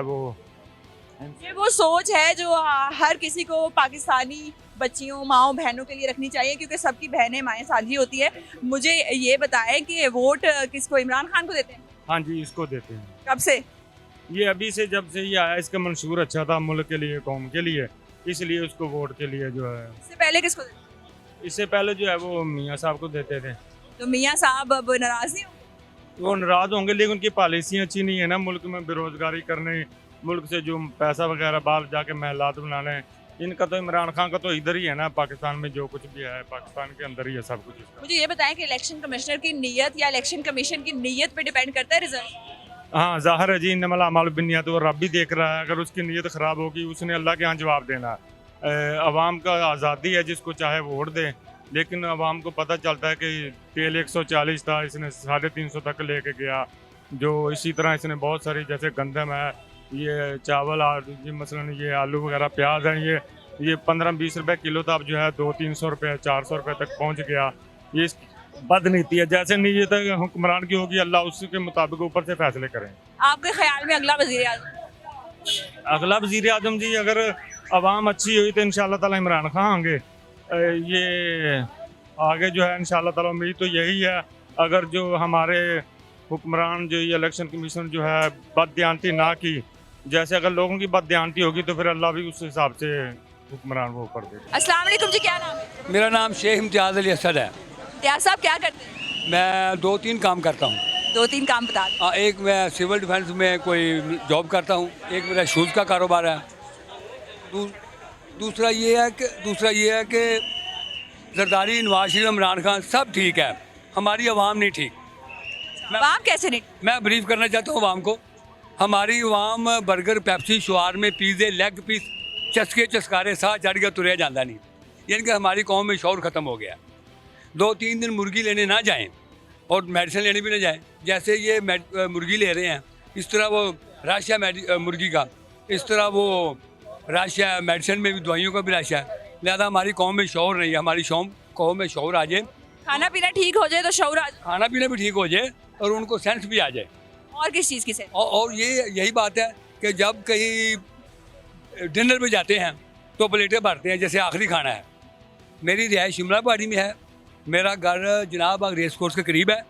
ये वो सोच है जो हर किसी को पाकिस्तानी बच्चियों, माओ, बहनों के लिए रखनी चाहिए, क्योंकि सबकी बहनें माएँ साझी होती है। मुझे ये बताएं कि वोट किसको, इमरान खान को देते हैं? हाँ जी, इसको देते हैं। कब से? ये अभी से, जब से ये आया, इसका मंशूर अच्छा था मुल्क के लिए, कौम के लिए, इसलिए उसको वोट के लिए जो है। इससे पहले किसको देते? इससे पहले जो है वो मियाँ साहब को देते थे। तो मियाँ साहब अब नाराज़ नहीं होंगे? वो नाराज़ होंगे, लेकिन उनकी पॉलिसियाँ अच्छी नहीं है ना, मुल्क में बेरोजगारी करने, मुल्क से जो पैसा वगैरह बाहर जाके महलात बनाने, इनका तो इमरान खान का तो इधर ही है ना, पाकिस्तान में जो कुछ भी है पाकिस्तान के अंदर ही है सब कुछ इसका। मुझे ये बताएं कि इलेक्शन कमिश्नर की नीयत या इलेक्शन कमीशन की नीयत पे डिपेंड करता है रिजल्ट? हाँ, ज़ाहिर है जी, इन्नमल अमाल बिन्नियात, वो रब भी देख रहा है। अगर उसकी नीयत ख़राब होगी उसने अल्लाह के यहाँ जवाब देना है। अवाम का आज़ादी है, जिसको चाहे वोट दे, लेकिन अवाम को पता चलता है कि तेल 140 था, इसने 350 तक लेके गया। जो इसी तरह इसने बहुत सारी, जैसे गंदम है, ये चावल, ये मसलन ये आलू वगैरह, प्याज है, ये 15-20 रुपए किलो था, अब जो है 200-300 रुपये 400 रुपये तक पहुंच गया। ये बदनीति है, जैसे नीयत हुक्मरान की होगी अल्लाह उसके मुताबिक ऊपर से फैसले करें। आपके ख्याल में अगला वज़ीर आज़म? अगला वज़ीर आज़म जी, अगर अवाम अच्छी हुई तो इंशाअल्लाह ताला इमरान खान होंगे। ये आगे जो है इंशाअल्लाह ताला उम्मीद तो यही है। अगर जो हमारे हुक्मरान, जो ये इलेक्शन कमीशन जो है बददियानती ना की, जैसे अगर लोगों की बददियानती होगी तो फिर अल्लाह भी उस हिसाब से हुक्मरान वो कर देगा। अस्सलाम वालेकुम जी, क्या नाम है? मेरा नाम शेख इम्तियाज़ अली असद है। इम्तियाज़ साहब क्या करते हैं? मैं 2-3 काम करता हूँ। 2-3 काम बता दें। एक मैं सिविल डिफेंस में कोई जॉब करता हूँ, एक मेरा शूज़ का कारोबार है। दूसरा ये है कि जरदारी, नवाज शरीफ, इमरान खान सब ठीक है, हमारी आवाम नहीं ठीक। आप कैसे नहीं? मैं ब्रीफ करना चाहता हूँ आवाम को। हमारी आवाम बर्गर, पेप्सी, शवारमे, पिज़्ज़े, लेग पीस, चस्के चस्कारे साह चढ़ गया, तुरया जाता नहीं। यानी कि हमारी कौम में शौर ख़त्म हो गया। 2-3 दिन मुर्गी लेने ना जाएं और मेडिसिन लेने भी ना जाएं। जैसे ये मुर्गी ले रहे हैं, इस तरह वो राशिया मुर्गी का, इस तरह वो राशिया मेडिसिन में भी, दवाइयों का भी राशिया है। लिहाजा हमारी कौम में शौर नहीं है। हमारी कौम में शौर आ जाए, खाना पीना ठीक हो जाए तो शौर आ जाए, खाना पीना भी ठीक हो जाए और उनको सेंस भी आ जाए। और किस चीज़ की सेंस? और ये यही बात है कि जब कहीं डिनर पे जाते हैं तो प्लेटें भरते हैं जैसे आखिरी खाना है। मेरी रिहाइश शिमला पहाड़ी में है, मेरा घर जनाब बाग रेस कोर्स के करीब है।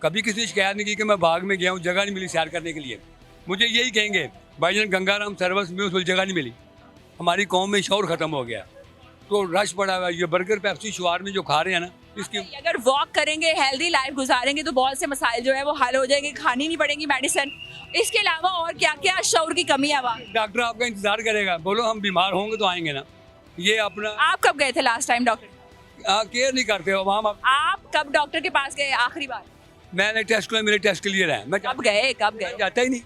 कभी किसी ने शिकायत नहीं की कि मैं बाग में गया हूँ, जगह नहीं मिली सैर करने के लिए। मुझे यही कहेंगे भाईजान गंगाराम सर्विस म्यूनसिपल जगह नहीं मिली, हमारी कौम में शौर ख़त्म हो गया। तो रश पड़ा हुआ है, ये बर्गर पेप्सी शुआर में जो खा रहे हैं ना, इसकी अगर वॉक करेंगे, हेल्दी लाइफ गुजारेंगे तो बहुत से मसाइल जो है वो हल हो जाएंगे, खानी नहीं पड़ेगी मेडिसिन। इसके अलावा और क्या क्या शौर की कमी है वहाँ? डॉक्टर आपका इंतजार करेगा, बोलो हम बीमार होंगे तो आएंगे ना। ये अपना आप कब गए थे लास्ट टाइम डॉक्टर? केयर नहीं करते हो वहाँ। आप कब डॉक्टर के पास गए आखिरी बार? मैंने टेस्ट किया, मेरे टेस्ट क्लियर है, मैं कब गए? जाता ही नहीं।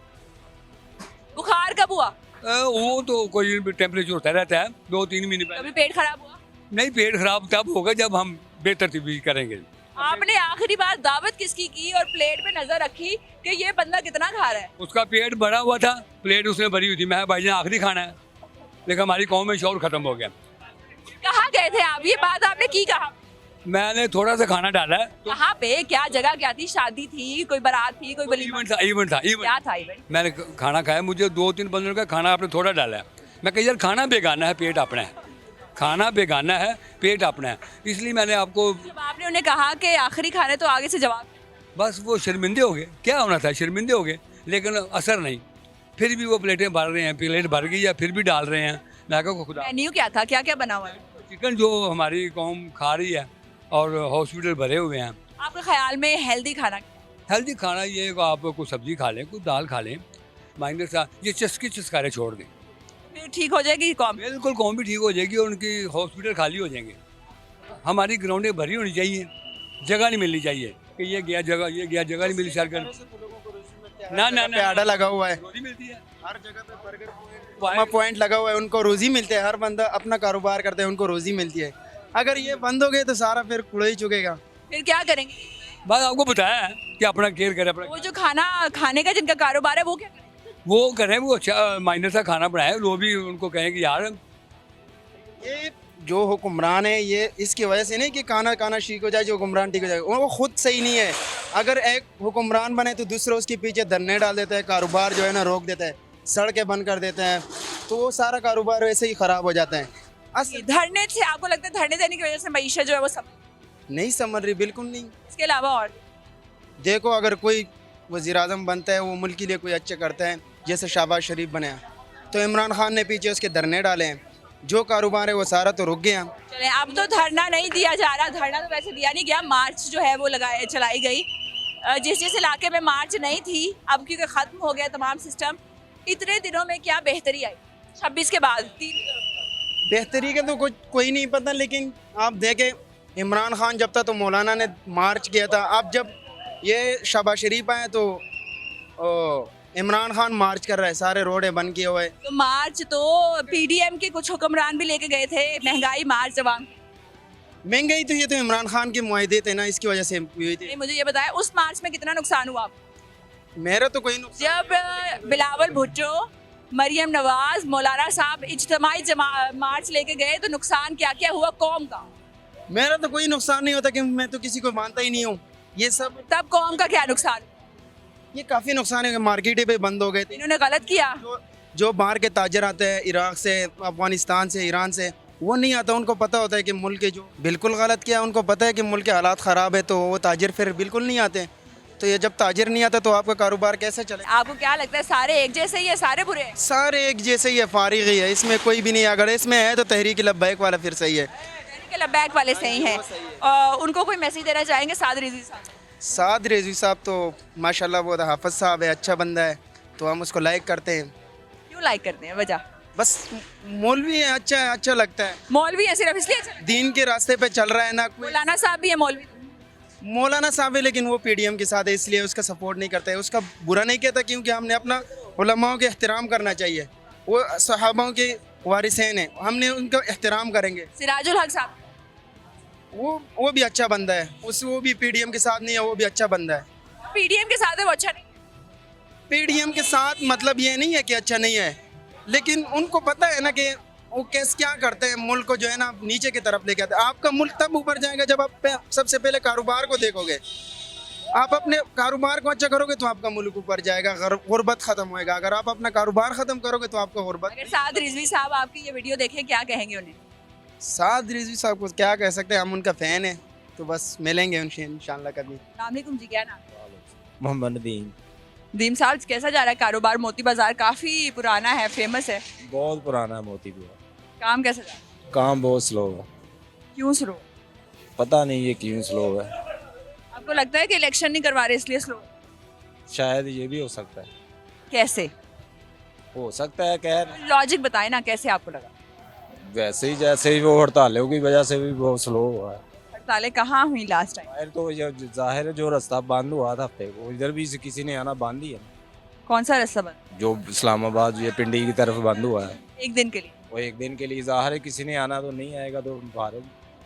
बुखार कब हुआ? वो तो कोई टेम्परेचर होता रहता है 2-3 महीने पहले। कभी पेट खराब हुआ? नहीं, पेट खराब तब होगा जब हम बेतरतीबी करेंगे। आपने आखिरी बार दावत किसकी की और प्लेट पे नजर रखी कि ये बंदा कितना खा रहा है? उसका पेट भरा हुआ था, प्लेट उसने भरी हुई थी। मैं भाईजान आखिरी खाना है, लेकिन हमारी कौम में शौर खत्म हो गया। कहाँ गए थे आप? ये बात आपने की कहा? मैंने थोड़ा सा खाना डाला है। कहाँ पे? क्या जगह क्या थी? शादी थी, कोई बारात थी, कोई वलीमा? इवेंट था। क्या था इवेंट? मैंने खाना खाया, मुझे 2-3 बंदों का खाना आपने थोड़ा डाला है। मैं कही यार खाना बेगाना है, पेट अपना है। खाना बेगाना है, पेट अपना है, इसलिए मैंने आपको। जब आपने उन्हें कहा कि आखिरी खाने, तो आगे से जवाब? बस वो शर्मिंदे हो गए, क्या होना था, शर्मिंदे हो गए, लेकिन असर नहीं। फिर भी वो प्लेटें भर रहे हैं, प्लेट भर गई या फिर भी डाल रहे हैं। मैं कहा खुदा, मेन्यू क्या था? क्या क्या बना हुआ है? चिकन जो हमारी कौम खा रही है और हॉस्पिटल भरे हुए हैं। आपके ख्याल में हेल्दी खाना? हेल्दी खाना ये है कि आप कोई सब्जी खा लें, कोई दाल खा लें, माइंड सा ये चस्कारे छोड़ दें, फिर ठीक हो जाएगी कौम? बिल्कुल कौम भी ठीक हो जाएगी और उनकी हॉस्पिटल खाली हो जाएंगे। हमारी ग्राउंडें भरी होनी चाहिए, जगह नहीं मिलनी चाहिए कि ये गया जगह नहीं मिली सैर कर। ना आड़ा लगा हुआ है, रोटी मिलती है हर जगह पे बर्गर पॉइंट लगा हुआ है, उनको रोजी मिलते है। हर बंदा अपना कारोबार करते हैं, उनको रोजी मिलती है। अगर ये बंद हो गए तो सारा फिर कूड़ा ही चुकेगा। फिर क्या करेंगे? बस आपको बताया है कि अपना केयर करें, अपना वो जो खाना खाने का जिनका कारोबार है वो क्या करें? वो करें, वो अच्छा माइनर सा खाना बनाए। वो भी उनको कहें कि यार ये जो हुक्मरान है, ये इसकी वजह से नहीं कि खाना ठीक हो जाए, जो हुक्मरान ठीक हो जाए, वो खुद सही नहीं है। अगर एक हुक्मरान बने तो दूसरे उसके पीछे धरने डाल देता है, कारोबार जो है ना रोक देता है, सड़कें बंद कर देते हैं, तो वो सारा कारोबार वैसे ही ख़राब हो जाता है। धरने से आपको लगता है धरने देने की वजह से मईशत जो है वो सब नहीं समझ रही, बिल्कुल नहीं। इसके अलावा और देखो, अगर कोई वज़ीर-ए-आज़म बनता है, वो मुल्क के लिए कोई अच्छा करता है, जैसे शहबाज शरीफ बने, तो इमरान खान ने पीछे उसके धरने डाले हैं, जो कारोबार है वो सारा तो रुक गया। चले, अब तो धरना नहीं दिया जा रहा। धरना तो वैसे दिया नहीं गया, मार्च जो है वो चलाई गई। जिस इलाके में मार्च नहीं थी, अब क्योंकि ख़त्म हो गया तमाम सिस्टम, इतने दिनों में क्या बेहतरी आई 26 के बाद? बेहतरी का तो कुछ कोई नहीं पता, लेकिन आप देखें इमरान खान जब था तो मौलाना ने मार्च किया था। अब जब ये शहबाज शरीफ आए तो इमरान खान मार्च कर रहा है, सारे रोडें बंद किए हुए। तो मार्च तो पीडीएम के कुछ हुक्मरान भी लेके गए थे, महंगाई मार्च जवान। महंगाई तो ये तो इमरान खान के मुआहदे थे ना, इसकी वजह से हुई थी। मुझे ये बताया उस मार्च में कितना नुकसान हुआ? मेरा तो कोई नुकसान। जब बिलावल भुट्टो, मरियम नवाज, मौलाना साहब इज्तिमाई मार्च लेके गए तो नुकसान क्या क्या हुआ कौम का? मेरा तो कोई नुकसान नहीं होता कि मैं तो किसी को मानता ही नहीं हूँ। ये सब तब कौम का क्या नुकसान? ये काफ़ी नुकसान है, मार्केटें पे बंद हो गए थे। इन्होंने गलत किया। जो बाहर के ताजर आते हैं, इराक से, अफगानिस्तान से, ईरान से, वो नहीं आता। उनको पता होता है कि मुल्क के जो बिल्कुल गलत किया, उनको पता है कि मुल्क के हालात ख़राब है, तो वो ताजर फिर बिल्कुल नहीं आते। तो ये जब ताजर नहीं आता तो आपका कारोबार कैसे चले? आपको क्या लगता है सारे एक जैसे ही है, सारे बुरे हैं? सारे एक जैसे ही है, फारिग ही है, इसमें कोई भी नहीं। अगर इसमें है तो तहरीक लब्बैक वाला फिर सही है, लब्बैक वाले सही हैं। उनको कोई मैसेज देना चाहेंगे? साद रिजवी साहब। साद रिजवी साहब तो माशाल्लाह वो हाफिज साहब है, अच्छा बंदा है, तो हम उसको लाइक करते हैं। क्यों लाइक करते हैं? वजह? बस मौलवी है, अच्छा लगता है। मौलवी है सिर्फ इसलिए अच्छा? दीन के रास्ते पे चल रहा है ना। कोई मौलाना साहब भी है मौलवी? मौलाना साहब है, लेकिन वो पीडीएम के साथ है, इसलिए उसका सपोर्ट नहीं करता है। उसका बुरा नहीं कहता, क्योंकि हमने अपना उलमाओं के एहतराम करना चाहिए। वो सहाबाओं के वारिसेन हैं, हमने उनका एहतराम करेंगे। सिराजुल हक साहब वो भी अच्छा बंदा है, वो भी पीडीएम के साथ नहीं है, वो भी अच्छा बंदा है। पीडीएम के साथ है, वो अच्छा नहीं? पीडीएम के साथ मतलब ये नहीं है कि अच्छा नहीं है, लेकिन उनको पता है ना कि वो कैसे क्या करते हैं, मुल्क को जो है ना नीचे की तरफ लेके आते हैं। आपका मुल्क तब ऊपर जाएगा जब आप सबसे पहले कारोबार को देखोगे। आप अपने कारोबार को अच्छा करोगे तो आपका मुल्क ऊपर जाएगा, गुर्बत खत्म होएगा। अगर आप अपना कारोबार खत्म करोगे तो आपका गुर्बत। अगर साद रिजवी साहब आपकी ये वीडियो देखें क्या कहेंगे उन्हें? साद रिजवी साहब को क्या कह सकते हैं, हम उनका फ़ैन है, तो बस मिलेंगे उनसे इंशाल्लाह कभी। अस्सलाम जी, क्या नाम है? मोहम्मद नदीम। दीम साहब कैसा जा रहा है कारोबार? मोती बाजार काफी पुराना है, फेमस है, बहुत पुराना है मोती बाजार। काम कैसा जा रहा है? काम बहुत स्लो है, क्यों स्लो? पता नहीं ये क्यों स्लो है। आपको लगता है कि इलेक्शन नहीं करवा रहे इसलिए स्लो? शायद ये भी हो सकता है, कैसे? हो सकता है। खैर लॉजिक बताएं ना, कैसे आपको लगा? वैसे ही जैसे ही वो हड़तालों की वजह से भी बहुत स्लो हुआ है। हड़तालें कहाँ हुई लास्ट टाइम? जाहिर तो ये जाहिर है जो रास्ता बंद हुआ था हफ्ते को, इधर भी से किसी ने आना बंद ही है। कौन सा रास्ता बंद? जो इस्लामाबाद ये पिंडी की तरफ बंद हुआ है, एक दिन के लिए? वो एक दिन के लिए जाहिर है किसी ने आना तो नहीं आएगा तो भारत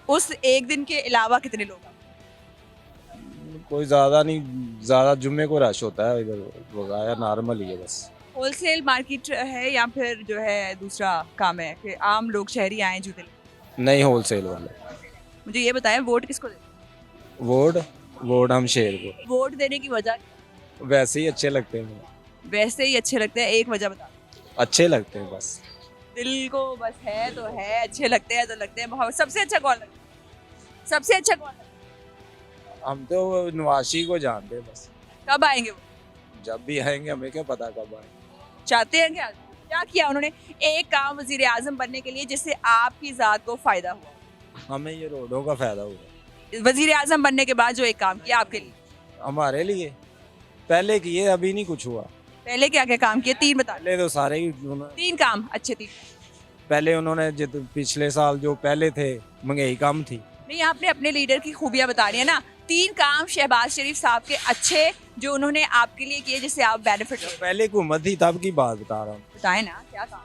उस एक दिन के अलावा कितने लोग आए? कोई ज़्यादा नहीं, ज़्यादा जुम्मे को रश होता है इधर, वगैरह नॉर्मल ही है बस। होलसेल मार्केट है या फिर जो है दूसरा काम है कि आम लोग शहरी आए जूते लेने? नहीं होलसेल वाले। मुझे ये बताएं वोट किसको दें? वोट हम शेर को वोट देने की वजह? वैसे ही अच्छे लगते हैं, वैसे ही अच्छे लगते हैं, एक वजह बता। अच्छे लगते हैं बस। दिल को बस है तो है, अच्छे लगते हैं तो लगते हैं। बहुत सबसे अच्छा कौन लगता है? सबसे अच्छा कौन लगता है? हम तो नवाशी को जानते हैं बस। कब आएंगे वो? जब भी आएंगे हमें क्या पता कब आएंगे। चाहते हैं क्या? क्या किया उन्होंने एक काम वजीर आजम बनने के लिए जिससे आपकी ज़ात को फायदा हुआ? हमें ये रोडों का फायदा हुआ वजीर आजम बनने के बाद जो एक काम किया आपके लिए? हमारे लिए। पहले किए, अभी नहीं कुछ हुआ। पहले क्या क्या काम किए? 3 बता। पहले तो सारे ही 3 काम अच्छे 3। पहले उन्होंने पिछले साल जो पहले थे महंगाई कम थी। नहीं, आपने अपने लीडर की खूबियां बता रही है ना। 3 काम शहबाज शरीफ साहब के अच्छे जो उन्होंने आपके लिए किए जिससे आप बेनिफिट हो। पहले हुकूमत थी तब की बात बता रहा हूँ। बताएं ना क्या काम?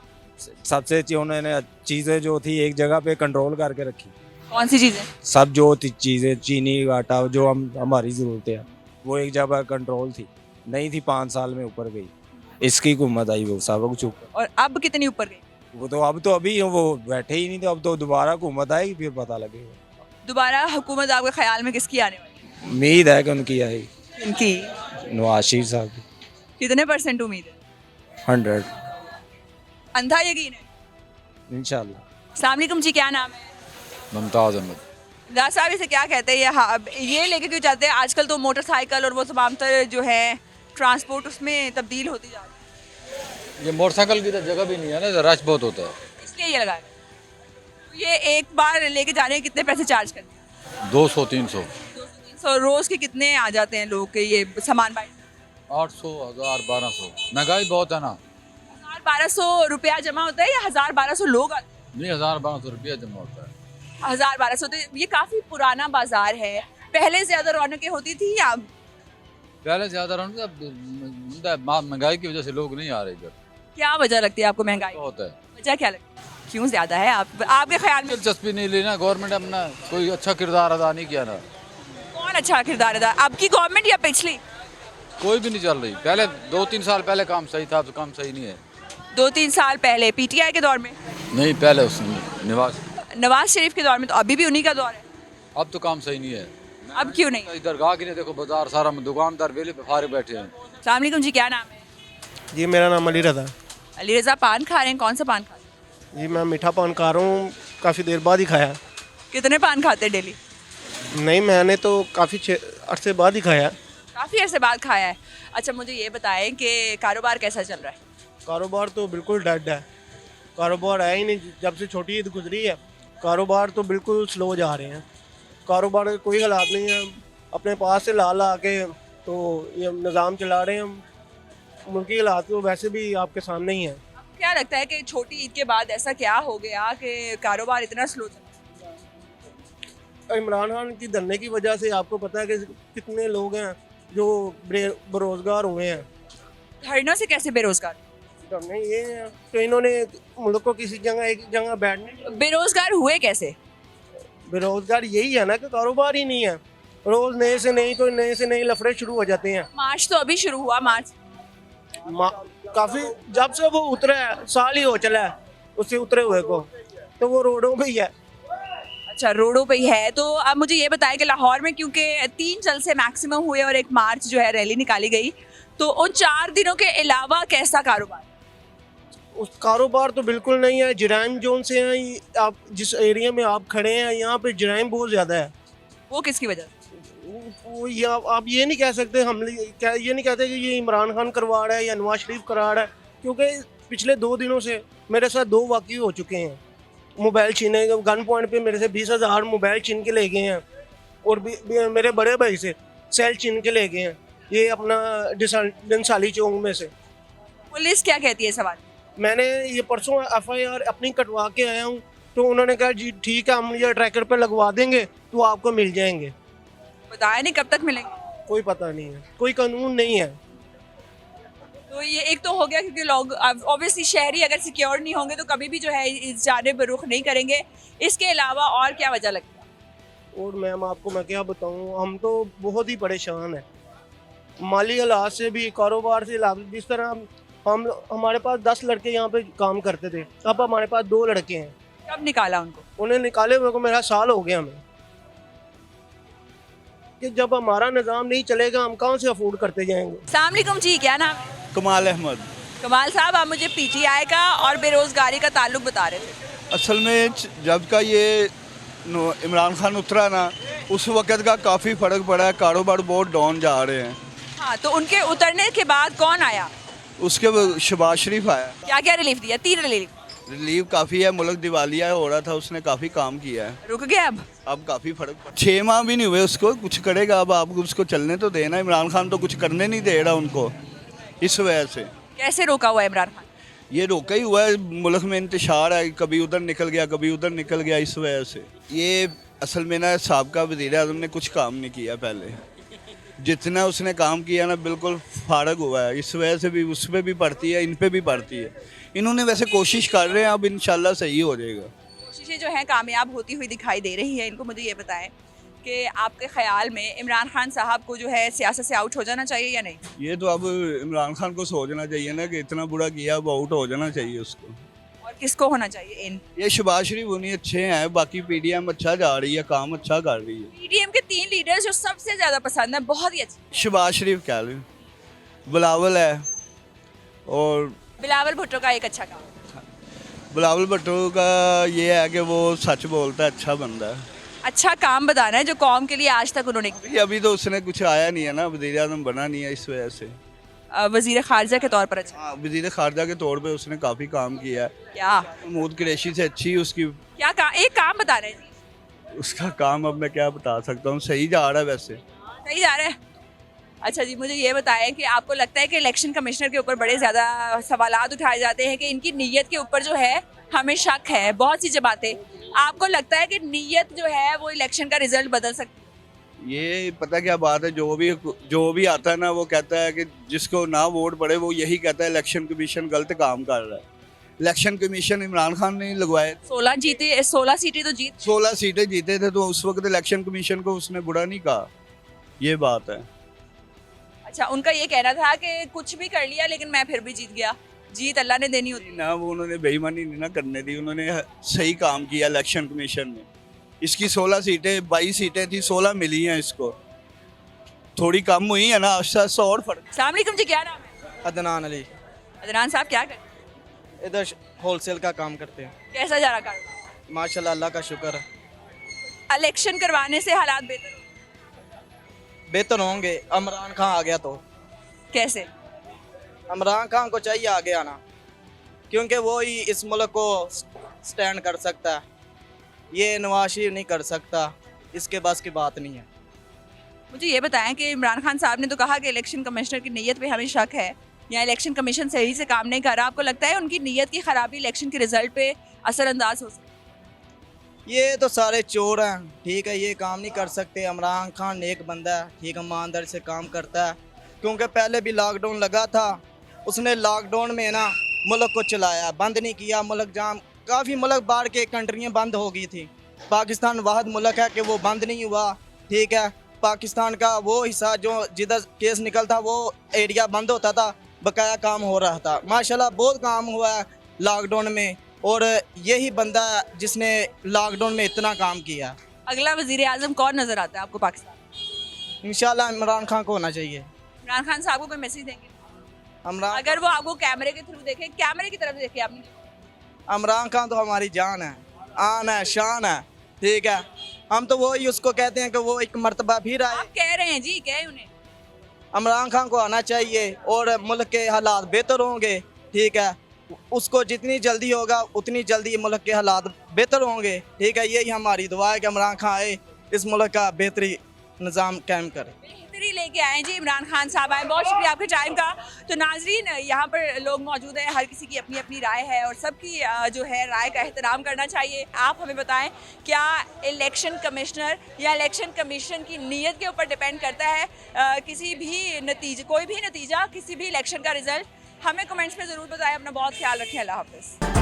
सबसे अच्छी उन्होंने चीज़ें जो थी एक जगह पे कंट्रोल करके रखी। कौन सी चीजें? सब जो थी चीज़ें, चीनी आटा जो हमारी ज़रूरतें हैं वो एक जगह कंट्रोल थी, नहीं थी 5 साल में ऊपर गई। इसकी हुकूमत आई वो सब कुछ ऊपर। और अब कितनी ऊपर गई? वो तो अब तो अभी वो बैठे ही नहीं थे, अब तो दोबारा हुकूमत आएगी फिर पता लगेगा। दोबारा हुकूमत आपके ख्याल में किसकी आने वाली है? उम्मीद है कि उनकी आएगी, इनकी। नवाज शरीफ साहब की। कितने % उम्मीद है? 100 अंधा यकीन है? इंशाल्लाह। अस्सलाम वालेकुम जी, क्या नाम है? मुमताज़ अहमद। दादा साहब इसे क्या कहते हैं? ये लेके क्यों जाते हैं? आजकल तो मोटरसाइकिल और वो तमाम तरह जो है ट्रांसपोर्ट उसमें तब्दील होती जा रही ये मोटरसाइकिल की तो जगह भी नहीं है ना, रश बहुत होता है। है, इसलिए ये लगाए। तो ये एक बार लेके जाने के कितने पैसे चार्ज करते हैं? 200-300 200 रोज के कितने आ जाते हैं लोग के ये सामान बाइक? 800 1000 1200। महंगाई बहुत है ना। 1200 रुपया जमा होता है या 1200 लोग आते हैं? नहीं 1000-1200 रुपया जमा होता है। 1200। तो ये काफी पुराना बाजार है, पहले ज्यादा रौनकें होती थी या? पहले ज़्यादा रौनक, अब महंगाई की वजह से लोग नहीं आ रहे इधर। क्या वजह लगती है आपको महंगाई? बहुत है। वजह क्या लगती है? क्यों ज्यादा है आपके ख्याल में? दिलचस्पी नहीं लेना गवर्नमेंट, अपना कोई अच्छा किरदार अदा नहीं किया ना। कौन अच्छा किरदार अदा? आपकी गवर्नमेंट या पिछली? कोई भी नहीं चल रही। पहले 2-3 साल पहले काम सही था, अब तो काम सही नहीं है। 2-3 साल पहले पीटीआई के दौर में? नहीं, पहले उसमें नवाज शरीफ के दौर में तो अभी भी उन्हीं का दौर है। अब तो काम सही नहीं है। अब क्यों नहीं? इधर गाहक ही नहीं, देखो बाजार सारा दुकानदार वेले पे फारे बैठे हैं। अस्सलाम वालेकुम जी, क्या नाम है? जी मेरा नाम अली रज़ा। अली रज़ा, पान खा रहे हैं? कौन सा पान खा रहे हैं? जी मैं मीठा पान खा रहा हूँ, काफ़ी देर बाद ही खाया। कितने पान खाते हैं डेली? नहीं, मैंने तो काफ़ी अरसे बाद ही खाया। काफ़ी अरसे बाद खाया है। अच्छा, मुझे ये बताएं कि कारोबार कैसा चल रहा है? कारोबार तो बिल्कुल डेड है, कारोबार है ही नहीं। जब से छोटी ईद गुजरी है कारोबार तो बिल्कुल स्लो जा रहे हैं। कारोबार का कोई हालात नहीं है, अपने पास से ला के तो ये निज़ाम चला रहे हैं हम। मुल्की हालात तो वैसे भी आपके सामने ही हैं। आपको क्या लगता है कि छोटी ईद के बाद ऐसा क्या हो गया कि कारोबार इतना स्लो चला? इमरान खान की धरने की वजह से आपको पता है कि कितने लोग हैं जो बेरोज़गार हुए हैं। धरनों से कैसे बेरोजगार? धरने ये हैं तो इन्होंने मुल्क को किसी जगह एक जगह बैठने। बेरोजगार हुए कैसे? बेरोजगार यही है ना कि कारोबार ही नहीं है। रोज नए से नए लफड़े शुरू हो जाते हैं। मार्च तो अभी शुरू हुआ। मार्च काफ़ी जब से वो उतरा है, साल ही हो चला है उससे उतरे हुए को, तो वो रोडों पे ही है। अच्छा, रोडों पे ही है। तो अब मुझे ये बताएं कि लाहौर में क्योंकि 3 जलसे मैक्सिमम हुए और 1 मार्च जो है रैली निकाली गई, तो उन 4 दिनों के अलावा कैसा कारोबार? उस कारोबार तो बिल्कुल नहीं है। जराइम जोन से हैं आप, जिस एरिया में आप खड़े हैं यहाँ पे जराइम बहुत ज़्यादा है। वो किसकी वजह से? वो ये आप ये नहीं कह सकते, ये नहीं कहते कि ये इमरान खान करवा रहा है या नवाज शरीफ करा रहा है, क्योंकि पिछले 2 दिनों से मेरे साथ 2 वाक़ये हो चुके हैं। मोबाइल छीने, गन पॉइंट पे मेरे से 20,000 मोबाइल छीन के ले गए हैं, और भी मेरे बड़े भाई से सेल छीन के ले गए हैं, ये अपना डंसाली चौक में से। पुलिस क्या कहती है इस सवाल? मैंने ये परसों FIR अपनी कटवा के आया हूँ, तो उन्होंने कहा जी ठीक है, हम ये ट्रैकर पे लगवा देंगे तो आपको मिल जाएंगे। बताया नहीं कब तक मिलेंगे? कोई पता नहीं है, कोई कानून नहीं है। तो ये एक तो हो गया क्योंकि लोग ऑब्वियसली शहरी अगर सिक्योर नहीं होंगे तो कभी भी जो है इस जानिब रुख नहीं करेंगे। इसके अलावा और क्या वजह लगती है? और मैम आपको मैं क्या बताऊँ, हम तो बहुत ही परेशान हैं, माली हालात से भी, कारोबार से। जिस तरह हम हमारे पास 10 लड़के यहाँ पे काम करते थे, अब हमारे पास 2 लड़के हैं। कब निकाला उनको? उन्हें निकाले हुए को मेरा साल हो गया हमें, कि जब हमारा निज़ाम नहीं चलेगा हम कहाँ से अफोर्ड करते जाएंगे। अस्सलाम वालेकुम जी, क्या नाम है? कमाल अहमद। कमाल साहब, आप मुझे PTI का और बेरोजगारी का ताल्लुक बता रहे थे। असल में जब का ये इमरान खान उतरा ना, उस वक़्त का काफ़ी फ़र्क पड़ा है, कारोबार बहुत डाउन जा रहे हैं। हाँ, तो उनके उतरने के बाद कौन आया? उसके शहबाज शरीफ आया, क्या क्या रिलीफ दिया? 3 रिलीफ। रिलीफ काफ़ी है, मुल्क दिवालिया हो रहा था, उसने काफ़ी काम किया है। रुक गया अब काफ़ी फ़र्क पड़ा। 6 माह भी नहीं हुए उसको, कुछ करेगा। अब आप उसको चलने तो देना। इमरान खान तो कुछ करने नहीं दे रहा उनको, इस वजह से। कैसे रोका हुआ है इमरान खान? ये रोका ही हुआ है, मुल्क में इंतशार है, कभी उधर निकल गया कभी उधर निकल गया, इस वजह से। ये असल में ना साबका वज़ीर आज़म ने कुछ काम नहीं किया पहले, जितना उसने काम किया ना बिल्कुल फारग हुआ है, इस वजह से भी उस पर भी पड़ती है, इन पे भी पड़ती है। इन्होंने वैसे कोशिश कर रहे हैं, अब इंशाल्लाह सही हो जाएगा। कोशिशें जो हैं कामयाब होती हुई दिखाई दे रही है। इनको मुझे ये बताएं कि आपके ख्याल में इमरान खान साहब को जो है सियासत से आउट हो जाना चाहिए या नहीं? ये तो अब इमरान खान को सोचना चाहिए ना कि इतना बुरा किया, अब आउट हो जाना चाहिए उसको। और किसको होना चाहिए इन? ये शहबाज शरीफ उन्हीं अच्छे हैं, बाकी PDM अच्छा जा रही है, काम अच्छा कर रही है। PDM के 3 लीडर्स जो सबसे ज्यादा पसंद है, बहुत ही अच्छे। शहबाज शरीफ कह लें, बिलावल है, और बिलावल भुट्टो का एक अच्छा काम। बिलावल भुट्टो का ये है कि वो सच बोलता है, अच्छा बंदा है। अच्छा काम बताना है जो कौम के लिए आज तक उन्होंने अभी तो उसने कुछ आया नहीं है ना, वज़ीर आज़म बना नहीं है, इस वजह से। वजीर खारजा के तौर पर अच्छा। हाँ, वज़ीर खारजा के तौर पे उसने काफ़ी काम किया है। क्या महमूद कुरैशी से अच्छी उसकी एक काम बता रहे हैं? उसका काम अब मैं क्या बता सकता हूँ, सही जा रहा है वैसे। सही जा रहा है। अच्छा जी, मुझे ये बताएं कि आपको लगता है कि इलेक्शन कमिश्नर के ऊपर बड़े ज़्यादा सवालात उठाए जाते हैं कि इनकी नीयत के ऊपर जो है हमें शक है, बहुत सी जमातें। आपको लगता है कि नीयत जो है वो इलेक्शन का रिजल्ट बदल सकती है? ये पता क्या बात है, जो भी आता है ना वो कहता है कि जिसको ना वोट पड़े वो यही कहता है इलेक्शन कमीशन गलत काम कर रहा है। इलेक्शन कमीशन इमरान खान ने लगवाए, 16 सीटें तो 16 सीटें जीते थे, तो उस वक्त इलेक्शन कमीशन को उसने बुरा नहीं कहा, ये बात है। अच्छा, उनका ये कहना था कि कुछ भी कर लिया लेकिन मैं फिर भी जीत गया, जीत अल्लाह ने देनी होती ना, वो उन्होंने बेईमानी नहीं ना करने दी, उन्होंने सही काम किया इलेक्शन कमीशन ने। इसकी 16 सीटें 22 सीटें थी, 16 मिली हैं इसको, थोड़ी कम हुई है ना, आस्ता और फर्क। अस्सलाम वालेकुम जी, क्या नाम है? अदनान अली। अदनान साहब क्या करते हैं? इधर होलसेल का काम करते हैं। कैसा जा रहा काम? माशाल्लाह, अल्लाह का शुक्र है। इलेक्शन करवाने से हालात बेहतर होंगे। इमरान खान आ गया तो। कैसे? इमरान खान को चाहिए आगे आना, क्योंकि वो ही इस मुल्क को स्टैंड कर सकता है, ये नवाज शरीफ नहीं कर सकता, इसके बस की बात नहीं है। मुझे ये बताएं कि इमरान खान साहब ने तो कहा कि इलेक्शन कमिश्नर की नीयत पे हमें शक है या इलेक्शन कमीशन सही से काम नहीं कर रहा। आपको लगता है उनकी नीयत की खराबी इलेक्शन के रिजल्ट पे असरअंदाज हो सकती है? ये तो सारे चोर हैं, ठीक है, ये काम नहीं कर सकते। इमरान खान नेक बंदा है, ठीक, ईमानदारी से काम करता है, क्योंकि पहले भी लॉकडाउन लगा था, उसने लॉकडाउन में ना मुल्क को चलाया, बंद नहीं किया मुल्क। जाम काफ़ी मुल्क बाहर के कंट्रियाँ बंद हो गई थी, पाकिस्तान वाहिद मुल्क है कि वो बंद नहीं हुआ, ठीक है। पाकिस्तान का वो हिस्सा जो जिधर केस निकलता वो एरिया बंद होता था, बकाया काम हो रहा था। माशाल्लाह बहुत काम हुआ है लॉकडाउन में, और यही बंदा जिसने लॉकडाउन में इतना काम किया। अगला वजीर आजम कौन नजर आता है आपको पाकिस्तान? इंशाल्लाह इमरान खान को होना चाहिए। इमरान खान साहब को कोई मैसेज देंगे? इमरान अगर वो आपको कैमरे के थ्रू देखे, कैमरे की तरफ देखे आपने, इमरान खान तो हमारी जान है, आन है, शान है, ठीक है। हम तो वही उसको कहते हैं कि वो एक मर्तबा भी रहा है। आप कह रहे हैं जी, कहे उन्हें। इमरान खान को आना चाहिए और मुल्क के हालात बेहतर होंगे, ठीक है। उसको जितनी जल्दी होगा उतनी जल्दी मुल्क के हालात बेहतर होंगे, ठीक है। यही हमारी दुआ है कि इमरान खान आए, इस मुल्क का बेहतरी निज़ाम कायम करे। बेहतरी लेके आए जी इमरान खान साहब आए। बहुत शुक्रिया आपके टाइम का। तो नाजरीन, यहाँ पर लोग मौजूद हैं, हर किसी की अपनी अपनी राय है और सबकी जो है राय का एहतराम करना चाहिए। आप हमें बताएं, क्या इलेक्शन कमिश्नर या इलेक्शन कमीशन की नीयत के ऊपर डिपेंड करता है किसी भी नतीजे, कोई भी नतीजा, किसी भी इलेक्शन का रिजल्ट? हमें कमेंट्स में ज़रूर बताएं। अपना बहुत ख्याल रखें। अल्लाह हाफ़िज़।